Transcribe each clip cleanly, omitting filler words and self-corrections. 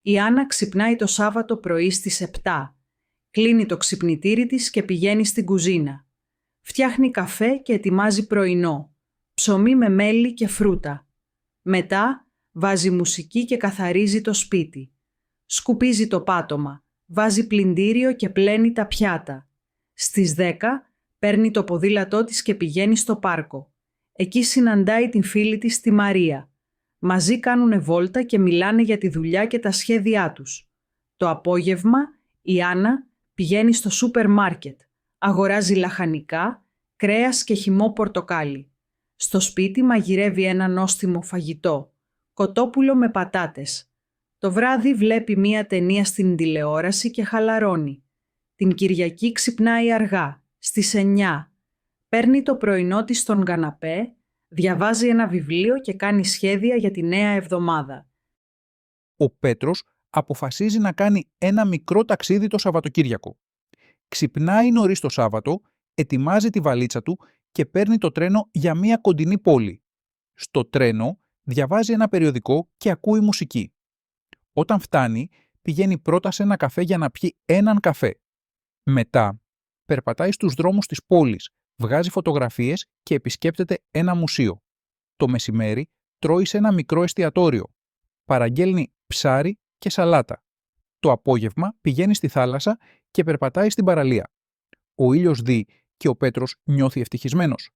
Η Άννα ξυπνάει το Σάββατο πρωί στις 7. Κλείνει το ξυπνητήρι της και πηγαίνει στην κουζίνα. Φτιάχνει καφέ και ετοιμάζει πρωινό. Ψωμί με μέλι και φρούτα. Μετά βάζει μουσική και καθαρίζει το σπίτι. Σκουπίζει το πάτωμα. Βάζει πλυντήριο και πλένει τα πιάτα. Στις 10 παίρνει το ποδήλατό της και πηγαίνει στο πάρκο. Εκεί συναντάει την φίλη της τη Μαρία. Μαζί κάνουνε βόλτα και μιλάνε για τη δουλειά και τα σχέδιά τους. Το απόγευμα η Άννα πηγαίνει στο σούπερ μάρκετ. Αγοράζει λαχανικά, κρέας και χυμό πορτοκάλι. Στο σπίτι μαγειρεύει ένα νόστιμο φαγητό. Κοτόπουλο με πατάτες. Το βράδυ βλέπει μία ταινία στην τηλεόραση και χαλαρώνει. Την Κυριακή ξυπνάει αργά, στις 9. Παίρνει το πρωινό της στον καναπέ, διαβάζει ένα βιβλίο και κάνει σχέδια για τη νέα εβδομάδα. Ο Πέτρος αποφασίζει να κάνει ένα μικρό ταξίδι το Σαββατοκύριακο. Ξυπνάει νωρίς το Σάββατο, ετοιμάζει τη βαλίτσα του και παίρνει το τρένο για μια κοντινή πόλη. Στο τρένο διαβάζει ένα περιοδικό και ακούει μουσική. Όταν φτάνει, πηγαίνει πρώτα σε ένα καφέ για να πιει έναν καφέ. Μετά, περπατάει στους δρόμους της πόλης, βγάζει φωτογραφίες και επισκέπτεται ένα μουσείο. Το μεσημέρι τρώει σε ένα μικρό εστιατόριο. Παραγγέλνει ψάρι και σαλάτα. Το απόγευμα πηγαίνει στη θάλασσα και περπατάει στην παραλία. Ο ήλιος δει και ο Πέτρος νιώθει ευτυχισμένος.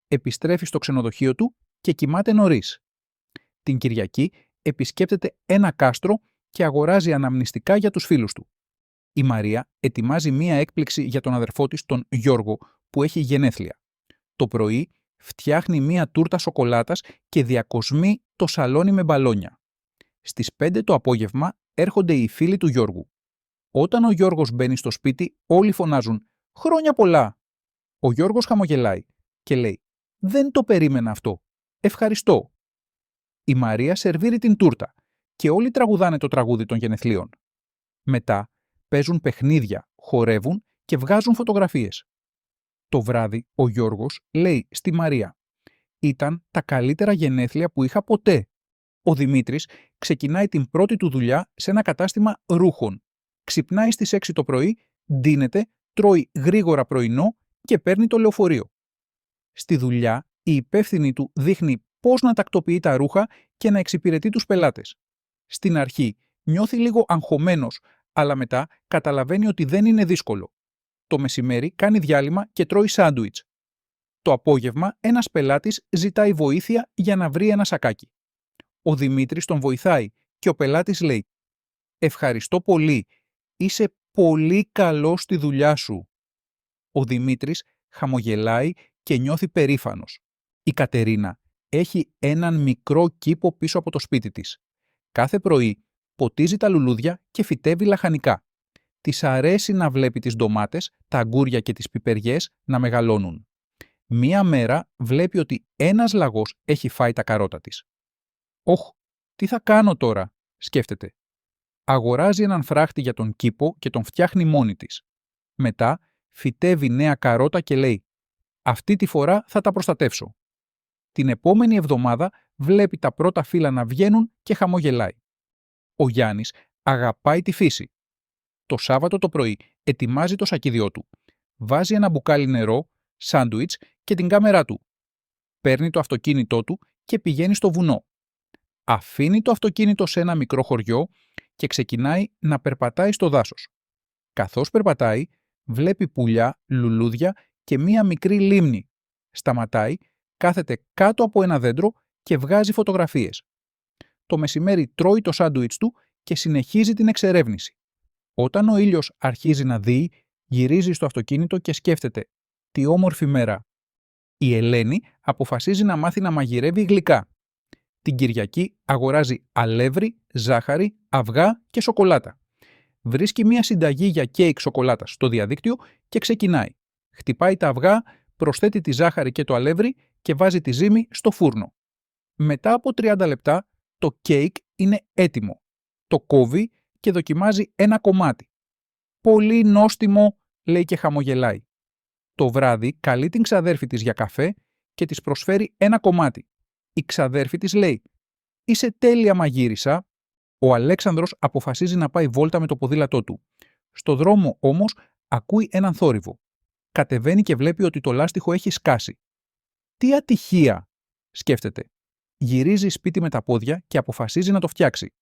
Επιστρέφει στο ξενοδοχείο του και κοιμάται νωρίς. Την Κυριακή επισκέπτεται ένα κάστρο και αγοράζει αναμνηστικά για τους φίλους του. Η Μαρία ετοιμάζει μία έκπληξη για τον αδερφό της, τον Γιώργο, που έχει γενέθλια. Το πρωί φτιάχνει μία τούρτα σοκολάτας και διακοσμεί το σαλόνι με μπαλόνια. Στις 5 το απόγευμα έρχονται οι φίλοι του Γιώργου. Όταν ο Γιώργος μπαίνει στο σπίτι, όλοι φωνάζουν «Χρόνια πολλά!». Ο Γιώργος χαμογελάει και λέει «Δεν το περίμενα αυτό. Ευχαριστώ». Η Μαρία σερβίρει την τούρτα και όλοι τραγουδάνε το τραγούδι των γενεθλίων. Μετά παίζουν παιχνίδια, χορεύουν και βγάζουν φωτογραφίες. Το βράδυ ο Γιώργος λέει στη Μαρία «Ήταν τα καλύτερα γενέθλια που είχα ποτέ». Ο Δημήτρης ξεκινάει την πρώτη του δουλειά σε ένα κατάστημα ρούχων. Ξυπνάει στις 6 το πρωί, ντύνεται, τρώει γρήγορα πρωινό και παίρνει το λεωφορείο. Στη δουλειά η υπεύθυνη του δείχνει πώς να τακτοποιεί τα ρούχα και να εξυπηρετεί τους πελάτες. Στην αρχή νιώθει λίγο αγχωμένος, αλλά μετά καταλαβαίνει ότι δεν είναι δύσκολο. Το μεσημέρι κάνει διάλειμμα και τρώει σάντουιτς. Το απόγευμα ένας πελάτης ζητάει βοήθεια για να βρει ένα σακάκι. Ο Δημήτρης τον βοηθάει και ο πελάτης λέει «Ευχαριστώ πολύ, είσαι πολύ καλός στη δουλειά σου». Ο Δημήτρης χαμογελάει και νιώθει περήφανος. Η Κατερίνα έχει έναν μικρό κήπο πίσω από το σπίτι της. Κάθε πρωί ποτίζει τα λουλούδια και φυτεύει λαχανικά. Της αρέσει να βλέπει τις ντομάτες, τα αγκούρια και τις πιπεριές να μεγαλώνουν. Μία μέρα βλέπει ότι ένας λαγός έχει φάει τα καρότα της. «Όχ, τι θα κάνω τώρα», σκέφτεται. Αγοράζει έναν φράχτη για τον κήπο και τον φτιάχνει μόνη της. Μετά φυτεύει νέα καρότα και λέει «Αυτή τη φορά θα τα προστατεύσω». Την επόμενη εβδομάδα βλέπει τα πρώτα φύλλα να βγαίνουν και χαμογελάει. Ο Γιάννης αγαπάει τη φύση. Το Σάββατο το πρωί ετοιμάζει το σακίδιό του. Βάζει ένα μπουκάλι νερό, σάντουιτς και την κάμερά του. Παίρνει το αυτοκίνητό του και πηγαίνει στο βουνό. Αφήνει το αυτοκίνητο σε ένα μικρό χωριό και ξεκινάει να περπατάει στο δάσος. Καθώς περπατάει, βλέπει πουλιά, λουλούδια και μία μικρή λίμνη. Σταματάει, κάθεται κάτω από ένα δέντρο και βγάζει φωτογραφίες. Το μεσημέρι τρώει το σάντουιτς του και συνεχίζει την εξερεύνηση. Όταν ο ήλιος αρχίζει να δύει, γυρίζει στο αυτοκίνητο και σκέφτεται «Τι όμορφη μέρα». Η Ελένη αποφασίζει να μάθει να μαγειρεύει γλυκά. Την Κυριακή αγοράζει αλεύρι, ζάχαρη, αυγά και σοκολάτα. Βρίσκει μία συνταγή για κέικ σοκολάτας στο διαδίκτυο και ξεκινάει. Χτυπάει τα αυγά, προσθέτει τη ζάχαρη και το αλεύρι και βάζει τη ζύμη στο φούρνο. Μετά από 30 λεπτά το κέικ είναι έτοιμο. Το κόβει και δοκιμάζει ένα κομμάτι. «Πολύ νόστιμο», λέει και χαμογελάει. Το βράδυ καλεί την ξαδέρφη της για καφέ και της προσφέρει ένα κομμάτι. Η ξαδέρφη της λέει «Είσαι τέλεια μαγείρισα». Ο Αλέξανδρος αποφασίζει να πάει βόλτα με το ποδήλατό του. Στο δρόμο όμως ακούει έναν θόρυβο. Κατεβαίνει και βλέπει ότι το λάστιχο έχει σκάσει. Τι ατυχία, σκέφτεται. Γυρίζει σπίτι με τα πόδια και αποφασίζει να το φτιάξει.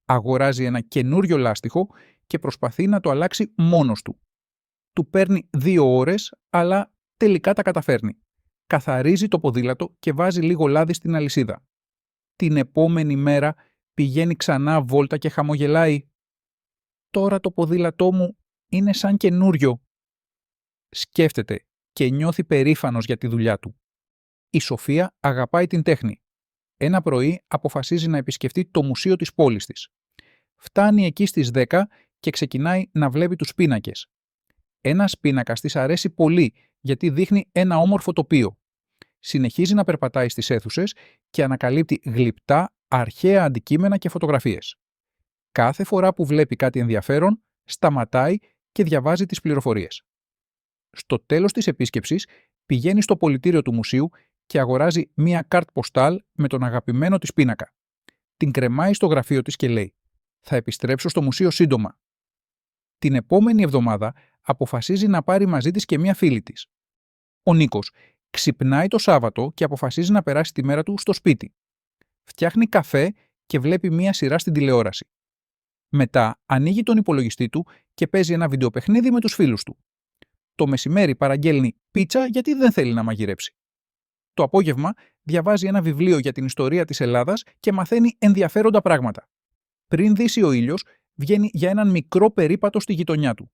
Αγοράζει ένα καινούριο λάστιχο και προσπαθεί να το αλλάξει μόνος του. Του παίρνει 2 ώρες, αλλά τελικά τα καταφέρνει. Καθαρίζει το ποδήλατο και βάζει λίγο λάδι στην αλυσίδα. Την επόμενη μέρα πηγαίνει ξανά βόλτα και χαμογελάει. «Τώρα το ποδήλατό μου είναι σαν καινούριο», σκέφτεται και νιώθει περήφανος για τη δουλειά του. Η Σοφία αγαπάει την τέχνη. Ένα πρωί αποφασίζει να επισκεφτεί το μουσείο της πόλης της. Φτάνει εκεί στις 10 και ξεκινάει να βλέπει τους πίνακες. Ένας πίνακας της αρέσει πολύ γιατί δείχνει ένα όμορφο τοπίο. Συνεχίζει να περπατάει στις αίθουσες και ανακαλύπτει γλυπτά, αρχαία αντικείμενα και φωτογραφίες. Κάθε φορά που βλέπει κάτι ενδιαφέρον, σταματάει και διαβάζει τις πληροφορίες. Στο τέλος της επίσκεψης, πηγαίνει στο πολιτήριο του μουσείου και αγοράζει μία κάρτ ποστάλ με τον αγαπημένο της πίνακα. Την κρεμάει στο γραφείο της και λέει «Θα επιστρέψω στο μουσείο σύντομα». Την επόμενη εβδομάδα αποφασίζει να πάρει μαζί της και μία φίλη της. Ο Νίκος ξυπνάει το Σάββατο και αποφασίζει να περάσει τη μέρα του στο σπίτι. Φτιάχνει καφέ και βλέπει μία σειρά στην τηλεόραση. Μετά ανοίγει τον υπολογιστή του και παίζει ένα βιντεοπαιχνίδι με τους φίλους του. Το μεσημέρι παραγγέλνει πίτσα γιατί δεν θέλει να μαγειρέψει. Το απόγευμα διαβάζει ένα βιβλίο για την ιστορία της Ελλάδας και μαθαίνει ενδιαφέροντα πράγματα. Πριν δύσει ο ήλιος, βγαίνει για έναν μικρό περίπατο στη γειτονιά του.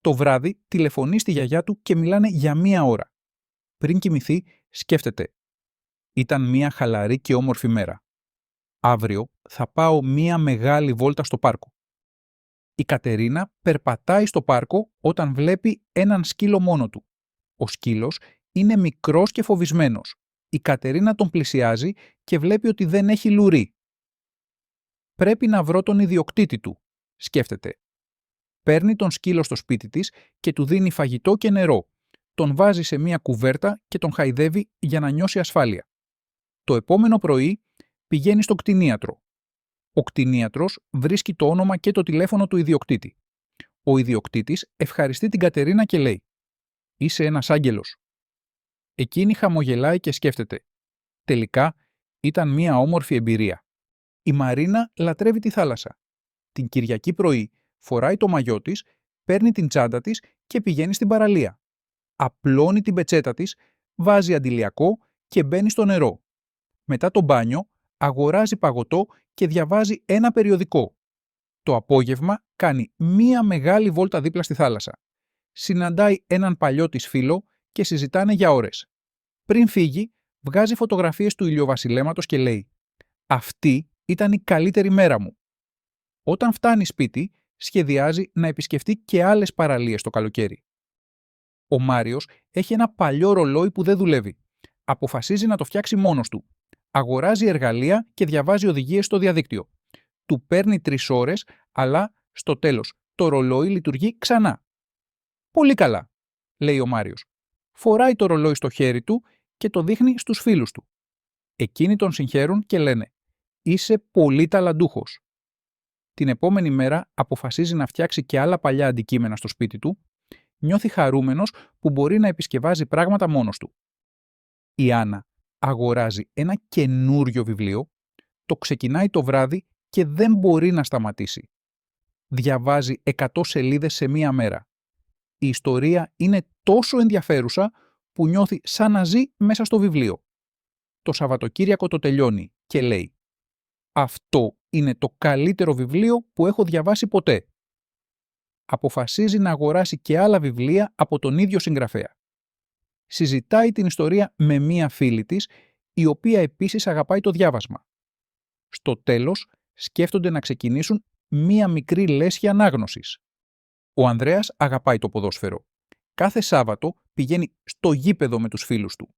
Το βράδυ τηλεφωνεί στη γιαγιά του και μιλάνε για 1 ώρα. Πριν κοιμηθεί, σκέφτεται. Ήταν μια χαλαρή και όμορφη μέρα. Αύριο θα πάω μια μεγάλη βόλτα στο πάρκο. Η Κατερίνα περπατάει στο πάρκο όταν βλέπει έναν σκύλο μόνο του. Ο σκύλος είναι μικρός και φοβισμένος. Η Κατερίνα τον πλησιάζει και βλέπει ότι δεν έχει λουρί. Πρέπει να βρω τον ιδιοκτήτη του, σκέφτεται. Παίρνει τον σκύλο στο σπίτι της και του δίνει φαγητό και νερό. Τον βάζει σε μια κουβέρτα και τον χαϊδεύει για να νιώσει ασφάλεια. Το επόμενο πρωί πηγαίνει στο κτηνίατρο. Ο κτηνίατρος βρίσκει το όνομα και το τηλέφωνο του ιδιοκτήτη. Ο ιδιοκτήτης ευχαριστεί την Κατερίνα και λέει «Είσαι ένας άγγελος». Εκείνη χαμογελάει και σκέφτεται. Τελικά ήταν μια όμορφη εμπειρία. Η Μαρίνα λατρεύει τη θάλασσα. Την Κυριακή πρωί φοράει το μαγιό της, παίρνει την τσάντα της και πηγαίνει στην παραλία. Απλώνει την πετσέτα της, βάζει αντιλιακό και μπαίνει στο νερό. Μετά το μπάνιο αγοράζει παγωτό και διαβάζει ένα περιοδικό. Το απόγευμα κάνει μία μεγάλη βόλτα δίπλα στη θάλασσα. Συναντάει έναν παλιό της φίλο και συζητάνε για ώρες. Πριν φύγει, βγάζει φωτογραφίες του ηλιοβασιλέματος και λέει «Αυτή ήταν η καλύτερη μέρα μου». Όταν φτάνει σπίτι, σχεδιάζει να επισκεφτεί και άλλες παραλίες το καλοκαίρι. Ο Μάριος έχει ένα παλιό ρολόι που δεν δουλεύει. Αποφασίζει να το φτιάξει μόνος του. Αγοράζει εργαλεία και διαβάζει οδηγίες στο διαδίκτυο. Του παίρνει 3 ώρες, αλλά στο τέλος το ρολόι λειτουργεί ξανά. «Πολύ καλά», λέει ο Μάριος. Φοράει το ρολόι στο χέρι του και το δείχνει στους φίλους του. Εκείνοι τον συγχαίρουν και λένε «Είσαι πολύ ταλαντούχος». Την επόμενη μέρα αποφασίζει να φτιάξει και άλλα παλιά αντικείμενα στο σπίτι του. Νιώθει χαρούμενος που μπορεί να επισκευάζει πράγματα μόνος του. Η Άννα αγοράζει ένα καινούριο βιβλίο, το ξεκινάει το βράδυ και δεν μπορεί να σταματήσει. Διαβάζει 100 σελίδες σε 1 μέρα. Η ιστορία είναι τόσο ενδιαφέρουσα που νιώθει σαν να ζει μέσα στο βιβλίο. Το Σαββατοκύριακο το τελειώνει και λέει «Αυτό είναι το καλύτερο βιβλίο που έχω διαβάσει ποτέ». Αποφασίζει να αγοράσει και άλλα βιβλία από τον ίδιο συγγραφέα. Συζητάει την ιστορία με μία φίλη της, η οποία επίσης αγαπάει το διάβασμα. Στο τέλος, σκέφτονται να ξεκινήσουν μία μικρή λέσχη ανάγνωσης. Ο Ανδρέας αγαπάει το ποδόσφαιρο. Κάθε Σάββατο πηγαίνει στο γήπεδο με τους φίλους του.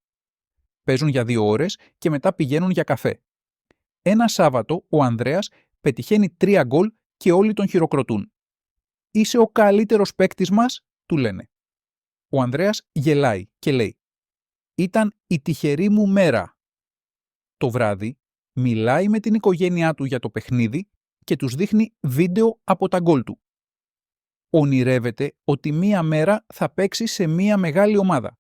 Παίζουν για 2 ώρες και μετά πηγαίνουν για καφέ. Ένα Σάββατο ο Ανδρέας πετυχαίνει 3 γκολ και όλοι τον χειροκροτούν. «Είσαι ο καλύτερος παίκτης μας», του λένε. Ο Ανδρέας γελάει και λέει «Ήταν η τυχερή μου μέρα». Το βράδυ μιλάει με την οικογένειά του για το παιχνίδι και τους δείχνει βίντεο από τα γκολ του. Ονειρεύεται ότι μία μέρα θα παίξει σε μία μεγάλη ομάδα.